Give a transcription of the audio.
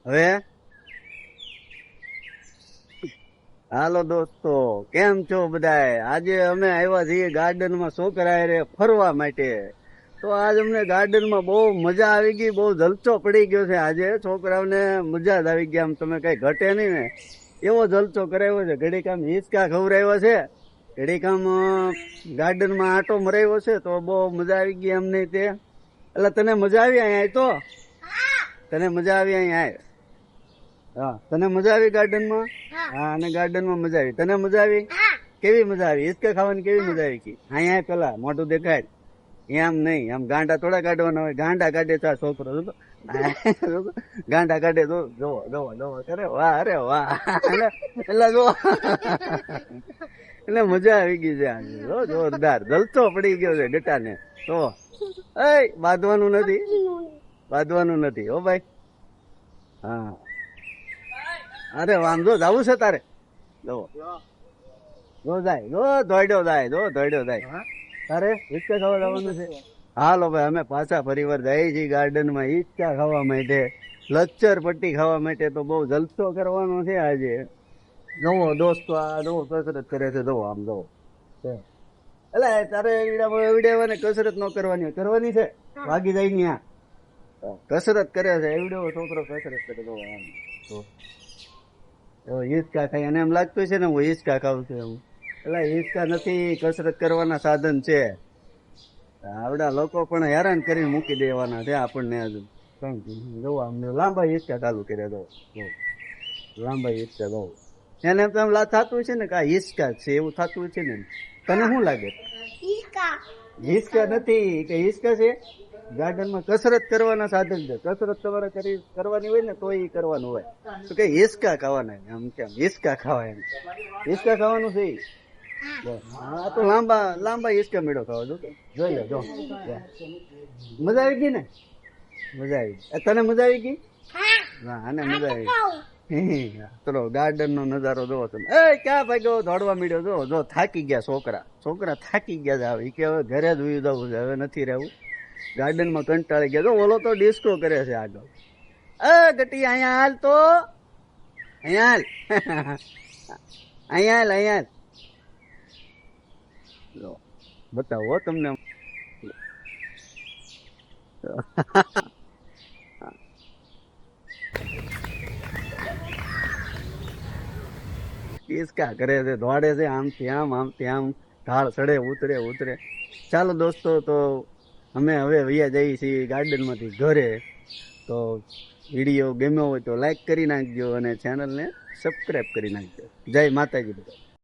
હવે હાલો દોસ્તો, કેમ છો બધાય? આજે અમે આવ્યા છીએ ગાર્ડનમાં છોકરા રે ફરવા માટે. તો આજ અમને ગાર્ડનમાં બહુ મજા આવી ગઈ, બહુ જલસો પડી ગયો છે. આજે છોકરાઓને મજા જ આવી ગઈ, આમ તમે કઈ ઘટે નહીં ને એવો જલસો કરાવ્યો છે. ઘડીક આમ હિંચકા ખવડાવ્યો છે, ઘડીક આમ ગાર્ડનમાં આંટો મરાવ્યો છે, તો બહુ મજા આવી ગઈ અમને. તે એટલે તને મજા આવી અહીંયા? તો તને મજા આવી અહીંયા? હા, તને મજા આવી ગાર્ડનમાં? હા, અને ગાર્ડનમાં મજા આવી. તને મજા આવી? કેવી મજા આવી? હિંચકા ખાવાની કેવી મજા આવી? અહીંયા પેલા મોઢું દેખાય એમ નહીં, આમ ગાંડા થોડા કાઢવાના હોય. ગાંડા કાઢે તો છોકરો ગાંડા કાઢે તો જોવો જોવો જોવો કરે. વાહ, અરે વાહ. એટલે જો એટલે મજા આવી ગઈ છે આજે. જોરદાર જલસો પડી ગયો છે ગટાને. તો એ બાંધવાનું નથી, બાંધવાનું નથી હો ભાઈ. હા, અરે વાંધો જવું છે તારે? જો જાય, દોડ્યો જાય, દોડ્યો જાય. તારે હિંચકા ખાવા જવાનું છે? હાલો ભાઈ, અમે પાછા ફરીવાર જઈએ છીએ ગાર્ડનમાં હિંચકા ખાવા માટે, લચ્છર પટ્ટી ખાવા માટે. તો બહુ જલસો કરવાનો છે આજે. જોવો દોસ્તો, આ જોવો કસરત કરે છે, જોવો આમ જોવો. એટલે તારે એવડે કસરત ન કરવાની હોય, કરવાની છે. વાગી જાય ને કસરત કરે છે એવડો છોકરો, કસરત કરે. જોવો આમ તો હિંચકા ખાઈ, અને એમ લાગતું છે ને હું હિંચકા ખાઉં છું એવું. એટલે હિંચકા નથી, કસરત કરવાના સાધન છે. આવડા લોકો પણ હેરાન કરીને મૂકી દેવાના છે આપણને. હજુ જોવો આમ લાંબા હિંચકા ચાલુ કર્યા. જો લાંબા હિંચકા જોવો. એને તો એમ થતું છે ને કે આ હિંચકા છે એવું થતું છે ને. તને શું લાગે? હિંચકા નથી કે હિંચકા છે? ગાર્ડનમાં કસરત કરવાના સાધન છે. કસરત તમારે કરવાની હોય ને તો એ કરવાનું હોય. તો કે હિંચકા ખાવાના, આમ કેમ હિંચકા ખાવા? એમ હિંચકા ખાવાનું છે. હા, તો લાંબા લાંબા હિંચકા મેળો ખાવા. જોઈ લે, જો મજા આવી ગઈ ને? મજા આવી. તને મજા આવી ગઈ? હા, આને મજા આવી. ચલો ગાર્ડન નો નજારો જોવો તમે. એ ક્યાં ભાગ્યો દોડવા મળ્યો? જો થાકી ગયા છોકરા થાકી ગયા છે. કે હવે ઘરે જ ઉઈ જવું છે, હવે નથી રહેવું. ગાર્ડન માં કંટાળી ગયા. ઓલો તો ડિસ્કો કરે છે આગળ. ગટી અહીંયા હાલ, તો અહીંયા હાલ, અહીંયા હાલ, અહીંયા હાલ. બતાવો તમને. હિંચકા કરે છે, દોડે છે આમથી આમ, આમથી આમ, ઢાળ ચડે ઉતરે. ચાલો દોસ્તો, તો અમે હવે વૈયા જઈએ છીએ ગાર્ડન માંથી ઘરે. તો વિડીયો ગમ્યો હોય તો લાઈક કરી નાખજો અને ચેનલને સબસ્ક્રાઈબ કરી નાખજો. જય માતાજી બધા.